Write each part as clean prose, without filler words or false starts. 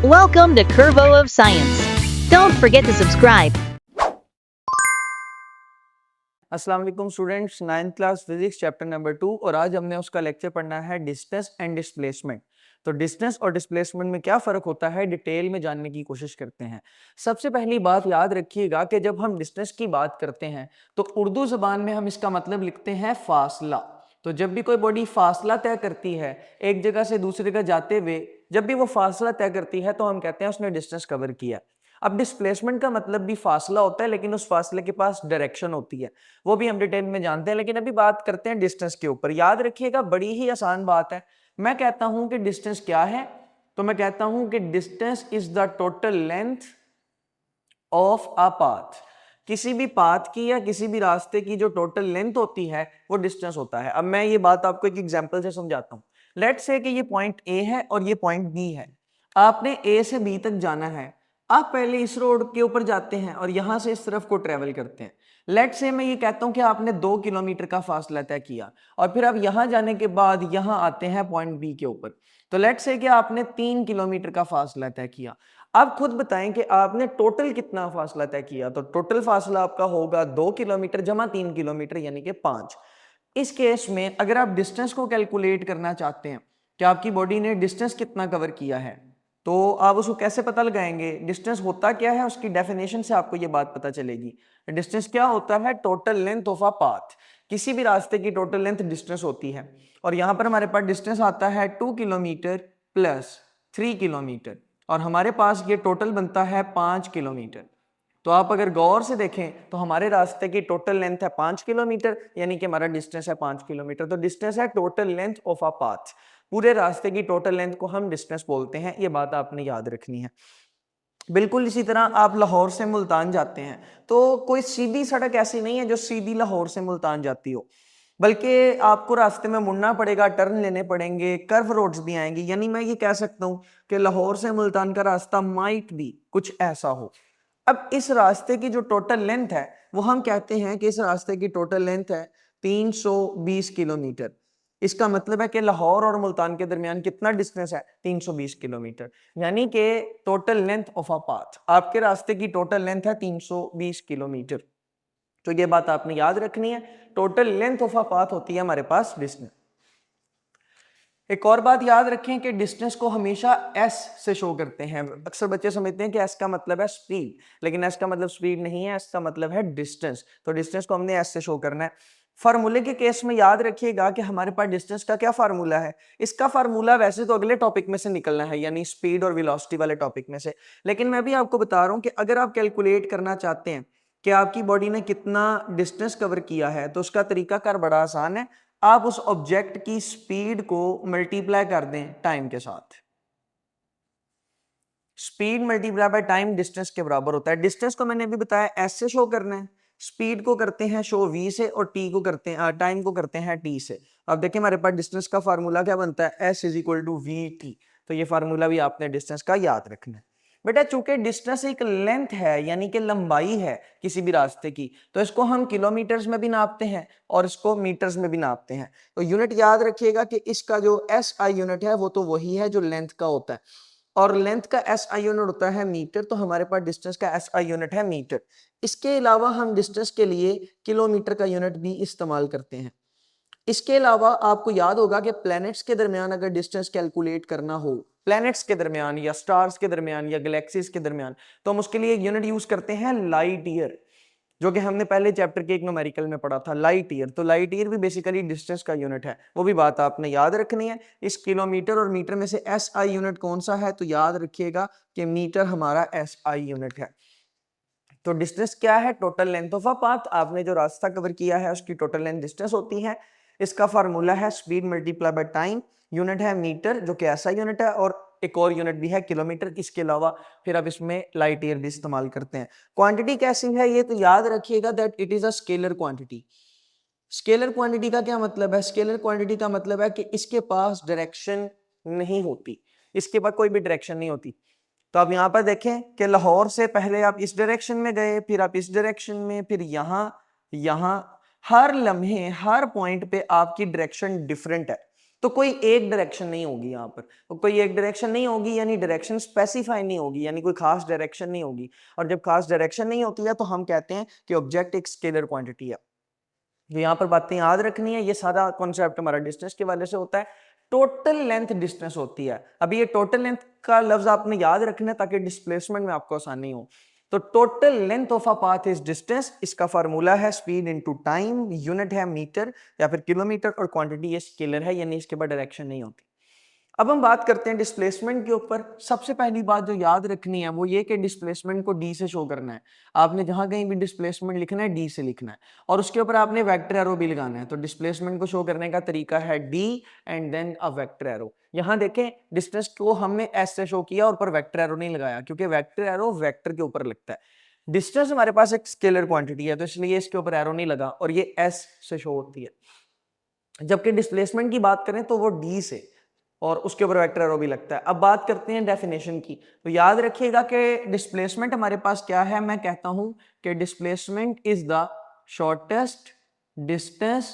Welcome to Curvo of Science. Don't forget to subscribe. अस्सलाम वालेकुम students, 9th class physics chapter number 2 और आज हमने उसका लेक्चर पढ़ना है डिस्टेंस एंड डिस्प्लेसमेंट। तो डिस्टेंस और डिस्प्लेसमेंट में क्या फ़र्क होता है डिटेल में जानने की कोशिश करते हैं। सबसे पहली बात याद रखिएगा कि जब हम डिस्टेंस की बात करते हैं तो उर्दू ज़बान में हम इसका मतलब लिखते हैं फासला। तो जब भी कोई बॉडी फासला तय करती है एक जगह से दूसरी जगह जाते हुए, जब भी वो फासला तय करती है तो हम कहते हैं उसने डिस्टेंस कवर किया। अब डिस्प्लेसमेंट का मतलब भी फासला होता है, लेकिन उस फासले के पास डायरेक्शन होती है, वो भी हम डिटेल में जानते हैं। लेकिन अभी बात करते हैं डिस्टेंस के ऊपर। याद रखिएगा, बड़ी ही आसान बात है। मैं कहता हूं कि डिस्टेंस क्या है, तो मैं कहता हूं कि distance is the total length of a path. किसी भी पाथ की या किसी भी रास्ते की जो टोटल लेंथ होती है वो डिस्टेंस होता है। अब मैं ये बात आपको एक एग्जांपल से समझाता हूं। लेट्स से कि ये पॉइंट ए है और ये पॉइंट बी है। आपने ए से बी तक जाना है। आप पहले इस रोड के ऊपर जाते हैं और यहां से इस तरफ को ट्रेवल करते हैं। लेट्स से मैं ये कहता हूं कि आपने 2 किलोमीटर का फासला तय किया और फिर आप यहां जाने के बाद यहां आते हैं पॉइंट बी के ऊपर। तो लेट्स से कि आपने 3 किलोमीटर का फासला तय किया। आप खुद बताएं कि आपने टोटल कितना फासला तय किया। तो टोटल फासला आपका होगा 2 किलोमीटर जमा 3 किलोमीटर यानी कि 5। इस केस में अगर आप डिस्टेंस को कैलकुलेट करना चाहते हैं कि आपकी बॉडी ने डिस्टेंस कितना कवर किया है, तो आप उसको कैसे पता लगाएंगे। डिस्टेंस होता क्या है, उसकी डेफिनेशन से आपको ये बात पता चलेगी। डिस्टेंस क्या होता है, total length of a path. किसी भी रास्ते की टोटल लेंथ डिस्टेंस होती है। और यहां पर हमारे पास डिस्टेंस आता है 2 किलोमीटर प्लस 3 किलोमीटर और हमारे पास ये टोटल बनता है 5 किलोमीटर। तो आप अगर गौर से देखें तो हमारे रास्ते की टोटल लेंथ है 5 किलोमीटर, यानी कि हमारा डिस्टेंस है 5 किलोमीटर। तो डिस्टेंस है total length of a path. पूरे रास्ते की टोटल लेंथ को हम डिस्टेंस बोलते हैं। ये बात आपने याद रखनी है। बिल्कुल इसी तरह आप लाहौर से मुल्तान जाते हैं तो कोई सीधी सड़क ऐसी नहीं है जो सीधी लाहौर से मुल्तान जाती हो, बल्कि आपको रास्ते में मुड़ना पड़ेगा, टर्न लेने पड़ेंगे, कर्व रोड्स भी आएंगी। यानी मैं ये कह सकता हूं कि लाहौर से मुल्तान का रास्ता माइट भी कुछ ऐसा हो। अब इस रास्ते की जो टोटल लेंथ है वो हम कहते हैं कि इस रास्ते की टोटल लेंथ है 320 किलोमीटर। इसका मतलब है कि लाहौर और मुल्तान के दरमियान कितना डिस्टेंस है, 320 किलोमीटर। यानी कि total length of a path, आपके रास्ते की टोटल लेंथ है 320 किलोमीटर। तो ये बात आपने याद रखनी है। Total length of a path होती है हमारे पास डिस्टेंस। एक और बात याद रखें कि डिस्टेंस को हमेशा एस से शो करते हैं। अक्सर बच्चे समझते हैं कि एस का मतलब है स्पीड, लेकिन एस का मतलब स्पीड नहीं है, एस का मतलब है डिस्टेंस। तो डिस्टेंस को हमने एस से शो करना है। फार्मूले के केस में याद रखिएगा कि हमारे पास डिस्टेंस का क्या फार्मूला है। इसका फार्मूला वैसे तो अगले टॉपिक में से निकलना है, यानी स्पीड और वेलोसिटी वाले टॉपिक में से। लेकिन मैं भी आपको बता रहा हूं कि अगर आप कैलकुलेट करना चाहते हैं कि आपकी बॉडी ने कितना डिस्टेंस कवर किया है, तो उसका तरीकाकार बड़ा आसान है। आप उस ऑब्जेक्ट की स्पीड को मल्टीप्लाई कर दें टाइम के साथ। Speed multiply by time distance के बराबर होता है। डिस्टेंस को मैंने अभी बताया एस से शो करना है, स्पीड को करते हैं शो वी से, और टी को करते हैं, टाइम को करते हैं टी से। अब देखिए हमारे पास डिस्टेंस का फार्मूला क्या बनता है, S is equal to V T. तो ये फार्मूला भी आपने डिस्टेंस का याद रखना है। बेटा चूंकि डिस्टेंस एक लेंथ है यानी कि लंबाई है किसी भी रास्ते की, तो इसको हम किलोमीटर्स में भी नापते हैं और इसको मीटर्स में भी नापते हैं। तो यूनिट याद रखिएगा कि इसका जो एस आई यूनिट है वो तो वही है जो लेंथ का होता है, और लेंथ का एस आई यूनिट होता है मीटर। तो हमारे पास डिस्टेंस का एस आई यूनिट है मीटर। इसके अलावा हम डिस्टेंस के लिए किलोमीटर का यूनिट भी इस्तेमाल करते हैं। इसके अलावा आपको याद होगा कि प्लैनेट्स के दरमियान अगर डिस्टेंस कैलकुलेट करना हो, प्लैनेट्स के दरमियान या स्टार्स के दरमियान या गैलेक्सीज के दरमियान, तो हम उसके लिए एक यूनिट यूज करते हैं लाइट ईयर, जो कि हमने पहले चैप्टर के एक न्यूमेरिकल में पढ़ा था, लाइट ईयर। तो लाइट ईयर भी बेसिकली डिस्टेंस का यूनिट है, वो भी बात आपने याद रखनी है। इस किलोमीटर और मीटर में से एस आई यूनिट कौन सा है, तो याद रखिएगा कि मीटर हमारा एस आई यूनिट है। तो डिस्टेंस क्या है, total length of a path. आपने जो रास्ता कवर किया है उसकी टोटल लेंथ डिस्टेंस होती है। इसका फार्मूला है speed multiply by time, unit है मीटर जो कि ऐसा यूनिट है, और एक और यूनिट भी है किलोमीटर। इसके अलावा फिर अब इसमें लाइट ईयर भी इस्तेमाल करते हैं। क्वांटिटी कैसी है ये, तो याद रखिएगा that it is a scalar quantity. Scalar quantity का क्या मतलब है, स्केलर क्वांटिटी का मतलब है कि इसके पास डायरेक्शन नहीं होती, इसके पास कोई भी डायरेक्शन नहीं होती। तो आप यहाँ पर देखें कि लाहौर से पहले आप इस डायरेक्शन में गए, फिर आप इस डायरेक्शन में, फिर यहाँ, हर लम्हे हर पॉइंट पे आपकी डायरेक्शन डिफरेंट है। तो कोई एक डायरेक्शन नहीं होगी यहाँ पर, तो कोई एक डायरेक्शन नहीं होगी यानी डायरेक्शन स्पेसिफाई नहीं होगी, यानी कोई खास डायरेक्शन नहीं होगी। और जब खास डायरेक्शन नहीं होती है तो हम कहते हैं कि ऑब्जेक्ट एक स्केलर क्वांटिटी है। जो यहाँ पर बातें याद रखनी है, ये सारा कॉन्सेप्ट हमारा डिस्टेंस के वाले से होता है। टोटल लेंथ डिस्टेंस होती है। अभी ये टोटल लेंथ का लफ्ज आपने याद रखना है ताकि डिस्प्लेसमेंट में आपको आसानी हो। तो total length of a path is distance, इसका फार्मूला है स्पीड इनटू टाइम, यूनिट है मीटर या फिर किलोमीटर, और क्वांटिटी ये स्केलर है यानी इसके बाद डायरेक्शन नहीं होती। अब हम बात करते हैं डिस्प्लेसमेंट के ऊपर। सबसे पहली बात जो याद रखनी है वो ये कि डिस्प्लेसमेंट को डी से शो करना है। आपने जहां कहीं भी डिस्प्लेसमेंट लिखना है डी से लिखना है, और उसके ऊपर आपने वेक्टर एरो भी लगाना है। तो डिस्प्लेसमेंट को शो करने का तरीका है D and then a vector arrow. यहाँ देखें डिस्टेंस को हमने एस से शो किया और ऊपर वेक्टर एरो नहीं लगाया, क्योंकि वेक्टर एरो वेक्टर के ऊपर लगता है। डिस्टेंस हमारे पास एक स्केलर क्वांटिटी है तो इसलिए इसके ऊपर एरो नहीं लगा और ये एस से शो होती है। जबकि डिस्प्लेसमेंट की बात करें तो वो डी से, और उसके ऊपर वेक्टर एरो भी लगता है। अब बात करते हैं डेफिनेशन की। तो याद रखिएगा कि डिस्प्लेसमेंट हमारे पास क्या है। मैं कहता हूं कि displacement is the shortest distance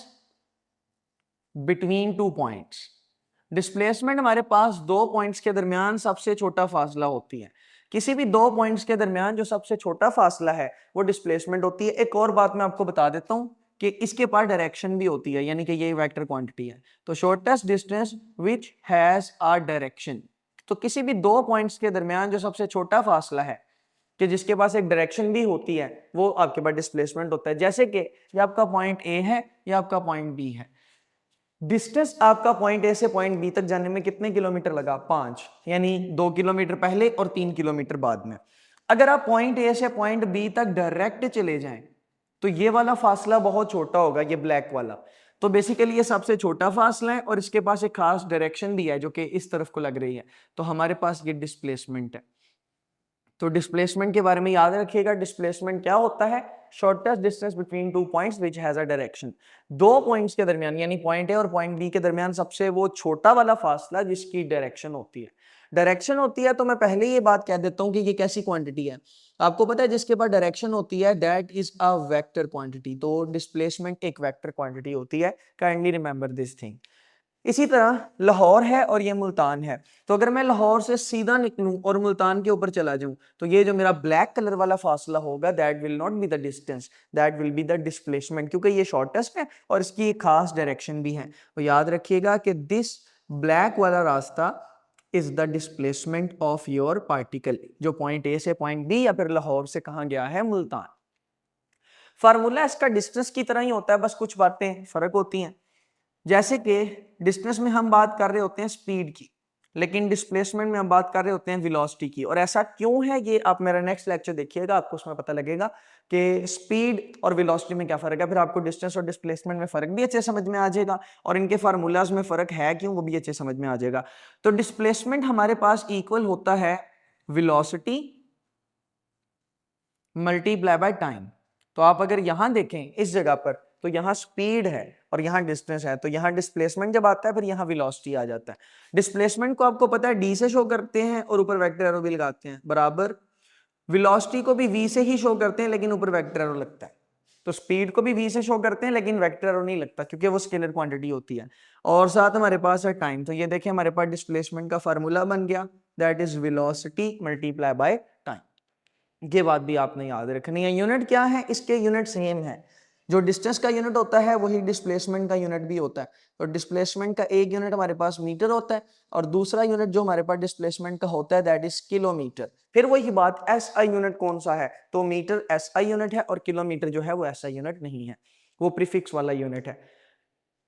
between two points. Displacement हमारे पास दो पॉइंट्स के दरमियान सबसे छोटा फासला होती है। किसी भी दो पॉइंट्स के दरमियान जो सबसे छोटा फासला है वो डिस्प्लेसमेंट होती है। एक और बात मैं आपको बता देता हूं कि इसके पास डायरेक्शन भी होती है, यानी कि ये वेक्टर क्वांटिटी है। तो shortest distance which has a direction, तो किसी भी दो पॉइंट्स के दरमियान जो सबसे छोटा फासला है कि जिसके पास एक डायरेक्शन भी होती है वो आपके पास डिस्प्लेसमेंट होता है। जैसे कि ये आपका पॉइंट ए है, ये आपका पॉइंट बी है। डिस्टेंस आपका पॉइंट ए से पॉइंट बी तक जाने में कितने किलोमीटर लगा? 5, यानी 2 किलोमीटर पहले और 3 किलोमीटर बाद में। अगर आप पॉइंट ए से पॉइंट बी तक डायरेक्ट चले जाएं तो ये वाला फासला बहुत छोटा होगा, ये ब्लैक वाला। तो बेसिकली ये सबसे छोटा फासला है और इसके पास एक खास डायरेक्शन भी है जो कि इस तरफ को लग रही है। तो हमारे पास ये डिस्प्लेसमेंट है। तो डिस्प्लेसमेंट के बारे में याद रखिएगा, डिस्प्लेसमेंट क्या होता है? Shortest distance between two points which has a direction. दो पॉइंट्स के दरमियान यानी पॉइंट ए और पॉइंट बी के दरमियान सबसे वो छोटा वाला फासला जिसकी डायरेक्शन होती है। डायरेक्शन होती है तो मैं पहले ही ये बात कह देता हूं कि ये कैसी क्वांटिटी है। आपको पता है जिसके पास डायरेक्शन होती है that is a vector quantity. तो डिस्प्लेसमेंट एक वेक्टर क्वांटिटी होती है। Kindly remember this thing. इसी तरह लाहौर है और ये मुल्तान है। तो अगर मैं लाहौर से सीधा निकलूं और मुल्तान के ऊपर चला जाऊं तो ये जो मेरा ब्लैक कलर वाला फासला होगा that will not be the distance, that will be the displacement, क्योंकि ये शॉर्टेस्ट है और इसकी एक खास डायरेक्शन भी है। तो याद रखिएगा कि दिस ब्लैक वाला रास्ता is the displacement of your particle, जो पॉइंट ए से पॉइंट बी या फिर लाहौर से कहां गया है? मुल्तान। फार्मूला इसका डिस्टेंस की तरह ही होता है, बस कुछ बातें फर्क होती हैं। जैसे कि डिस्टेंस में हम बात कर रहे होते हैं स्पीड की, लेकिन डिस्प्लेसमेंट में हम बात कर रहे होते हैं वेलोसिटी की। और ऐसा क्यों है ये आप मेरा नेक्स्ट लेक्चर देखिएगा, आपको उसमें पता लगेगा कि स्पीड और वेलोसिटी में क्या फर्क है। फिर आपको डिस्टेंस और डिस्प्लेसमेंट में फर्क भी अच्छे समझ में आ जाएगा और इनके फार्मूलाज में फर्क है क्यों वो भी अच्छे समझ में आ जाएगा। तो डिस्प्लेसमेंट हमारे पास इक्वल होता है वेलोसिटी मल्टीप्लाई बाय टाइम। तो आप अगर यहां देखें इस जगह पर तो यहाँ स्पीड है और यहाँ डिस्टेंस है, तो यहाँ डिस्प्लेसमेंट जब आता है फिर यहाँ वेलोसिटी आ जाता है। डिस्प्लेसमेंट को आपको पता है डी से शो करते हैं और ऊपर वेक्टर एरो भी लगाते हैं, बराबर वेलोसिटी को भी वी से ही शो करते हैं लेकिन ऊपर वेक्टर एरो लगता है। तो स्पीड को भी वी से शो करते हैं लेकिन वेक्टर एरो नहीं लगता क्योंकि वो स्केलर क्वांटिटी होती है। और साथ हमारे पास है टाइम। तो ये देखें हमारे पास डिस्प्लेसमेंट का फार्मूला बन गया, that is velocity multiply by time. ये बात भी आपने याद रखनी है। यूनिट क्या है? इसके यूनिट सेम है। जो डिस्टेंस का यूनिट होता है वही डिस्प्लेसमेंट का यूनिट भी होता है। तो डिस्प्लेसमेंट का एक यूनिट हमारे पास मीटर होता है और दूसरा यूनिट जो हमारे पास डिस्प्लेसमेंट का होता है दैट इज किलोमीटर। फिर वही बात एस आई यूनिट कौन सा है? तो मीटर एस आई यूनिट है और किलोमीटर जो है वो एस आई यूनिट नहीं है, वो प्रीफिक्स वाला यूनिट है।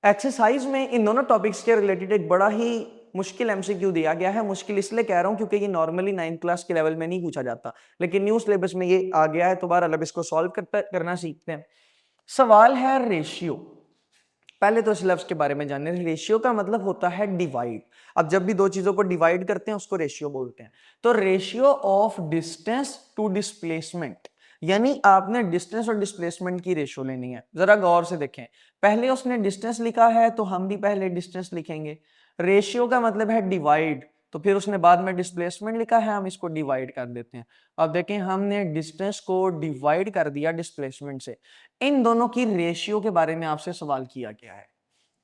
एक्सरसाइज में इन दोनों टॉपिक्स के रिलेटेड एक बड़ा ही मुश्किल एमसीक्यू दिया गया है। मुश्किल इसलिए कह रहा हूं क्योंकि ये नॉर्मली 9th क्लास के लेवल में नहीं पूछा जाता, लेकिन न्यू सिलेबस में ये आ गया है। तो बहरहाल अब इसको सॉल्व करना सीखते हैं। सवाल है रेशियो। पहले तो इस लफ्ज के बारे में जानने। रेशियो का मतलब होता है डिवाइड। अब जब भी दो चीजों को डिवाइड करते हैं उसको रेशियो बोलते हैं। तो ratio of distance to displacement, यानी आपने डिस्टेंस और डिस्प्लेसमेंट की रेशियो लेनी है। जरा गौर से देखें, पहले उसने डिस्टेंस लिखा है तो हम भी पहले डिस्टेंस लिखेंगे। रेशियो का मतलब है डिवाइड, तो फिर उसने बाद में डिस्प्लेसमेंट लिखा है, हम इसको डिवाइड कर देते हैं। अब देखें हमने डिस्टेंस को डिवाइड कर दिया डिस्प्लेसमेंट से। इन दोनों की रेशियो के बारे में आपसे सवाल किया गया है।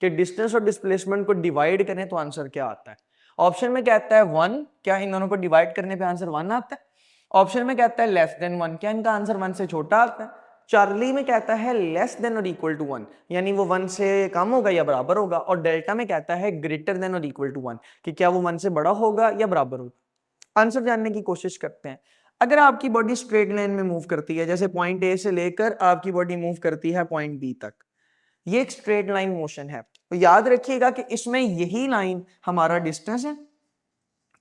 कि डिस्टेंस और डिस्प्लेसमेंट को डिवाइड करें तो आंसर क्या आता है। ऑप्शन में कहता है 1, क्या इन दोनों को डिवाइड करने पे आंसर 1 आता है। ऑप्शन में कहता है लेस देन 1, क्या इनका आंसर 1 से छोटा आता है। चार्ली में कहता है लेस देन और इक्वल टू 1, यानी वो 1 से कम होगा या बराबर होगा। और डेल्टा में कहता है ग्रेटर देन और इक्वल टू 1, कि क्या वो 1 से बड़ा होगा या बराबर होगा। आंसर जानने की कोशिश करते हैं। अगर आपकी बॉडी स्ट्रेट लाइन में मूव करती है, जैसे पॉइंट ए से लेकर आपकी बॉडी मूव करती है पॉइंट बी तक, ये एक स्ट्रेट लाइन मोशन है, तो याद रखिएगा कि इसमें यही लाइन हमारा डिस्टेंस है,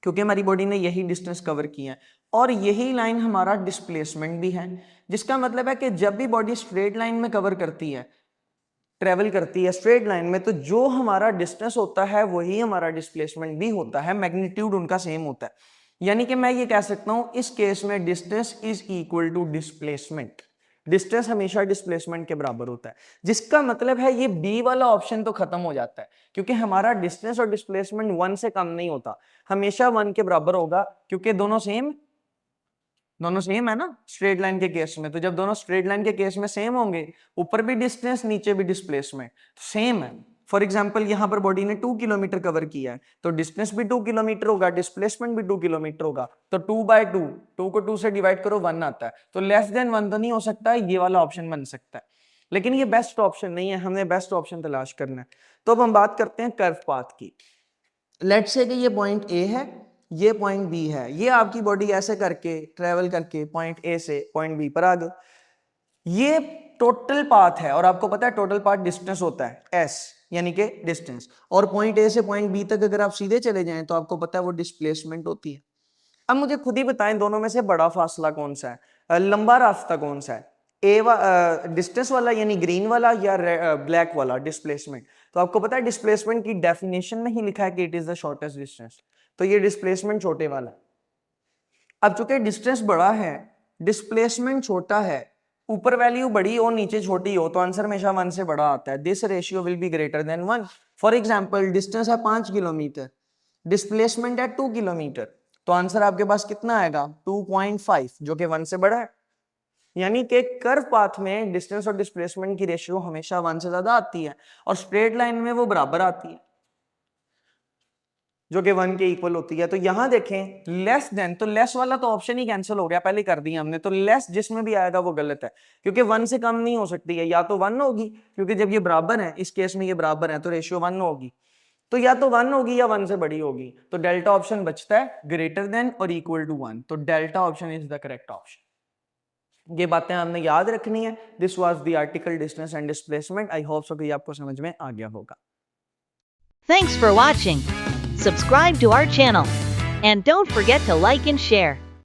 क्योंकि हमारी बॉडी ने यही डिस्टेंस कवर किया है, और यही लाइन हमारा डिस्प्लेसमेंट भी है। जिसका मतलब है कि जब भी बॉडी स्ट्रेट लाइन में कवर करती है, ट्रेवल करती है स्ट्रेट लाइन में, तो जो हमारा डिस्टेंस होता है वही हमारा डिस्प्लेसमेंट भी होता है, मैग्नीट्यूड उनका सेम होता है। यानी कि मैं ये कह सकता हूं इस केस में distance is equal to displacement, distance हमेशा डिस्प्लेसमेंट के बराबर होता है। जिसका मतलब है ये बी वाला ऑप्शन तो खत्म हो जाता है, क्योंकि हमारा डिस्टेंस और डिस्प्लेसमेंट 1 से कम नहीं होता, हमेशा 1 के बराबर होगा, क्योंकि दोनों सेम है ना स्ट्रेट लाइन के केस में। तो जब दोनों स्ट्रेट लाइन के केस में सेम होंगे, ऊपर भी डिस्टेंस नीचे भी डिस्प्लेसमेंट तो सेम है। फॉर एग्जांपल यहाँ पर बॉडी ने 2 किलोमीटर कवर किया है, तो डिस्टेंस भी 2 किलोमीटर होगा, डिस्प्लेसमेंट भी 2 किलोमीटर होगा। तो 2/2, 2 को 2 से डिवाइड करो 1 आता है, तो लेस देन 1 तो नहीं हो सकता, ये वाला ऑप्शन बन सकता है। लेकिन ये बेस्ट ऑप्शन नहीं है, हमने बेस्ट ऑप्शन तलाश करना है। तो अब हम बात करते हैं कर्व पाथ की। लेट्स से कि ये पॉइंट ए है, ये पॉइंट बी है, ये आपकी बॉडी ऐसे करके ट्रेवल करके पॉइंट ए से पॉइंट बी पर आ गई। ये टोटल पाथ है, और आपको पता है टोटल पाथ डिस्टेंस होता है एस, यानी कि डिस्टेंस। और पॉइंट ए से पॉइंट बी तक अगर आप सीधे चले जाएं तो आपको पता है वो डिस्प्लेसमेंट होती है। अब मुझे खुद ही बताएं दोनों में से बड़ा फासला कौन सा है, लंबा रास्ता कौन सा है, डिस्टेंस वाला यानी ग्रीन वाला, या ब्लैक वाला डिस्प्लेसमेंट। तो आपको पता है डिस्प्लेसमेंट की डेफिनेशन में ही लिखा है कि it is the shortest distance, तो ये डिस्प्लेसमेंट छोटे वाला। अब चूंकि डिस्टेंस बड़ा है, डिस्प्लेसमेंट छोटा है, ऊपर वैल्यू बड़ी हो नीचे छोटी हो, तो आंसर हमेशा 1 से बड़ा आता है। This ratio will be greater than 1। For example distance है 5 किलोमीटर, डिस्प्लेसमेंट है 2 किलोमीटर, तो आंसर आपके पास कितना आएगा 2.5, जो कि 1 से बड़ा है। यानी कि कर्व पाथ में डिस्टेंस और डिस्प्लेसमेंट की रेशियो हमेशा 1 से ज्यादा आती है, और स्ट्रेट लाइन में वो बराबर आती है, जो कि 1 के इक्वल होती है। तो यहां देखें लेस देन, तो लेस वाला तो ऑप्शन ही कैंसिल हो गया, पहले कर दिया हमने। तो लेस जिसमें भी आएगा वो गलत है, क्योंकि 1 से कम नहीं हो सकती है, या तो 1 होगी, क्योंकि जब ये बराबर है, इस केस में ये बराबर है, तो रेशियो 1 होगी, तो या तो 1 होगी या 1 से बड़ी होगी। तो डेल्टा ऑप्शन बचता है ग्रेटर देन और इक्वल टू 1, तो delta option is the correct option. ये बातें हमने याद रखनी है। This was the article distance and displacement. I hope so कि आपको समझ में आ गया होगा। Thanks for watching. Subscribe to our channel. And don't forget to like and share.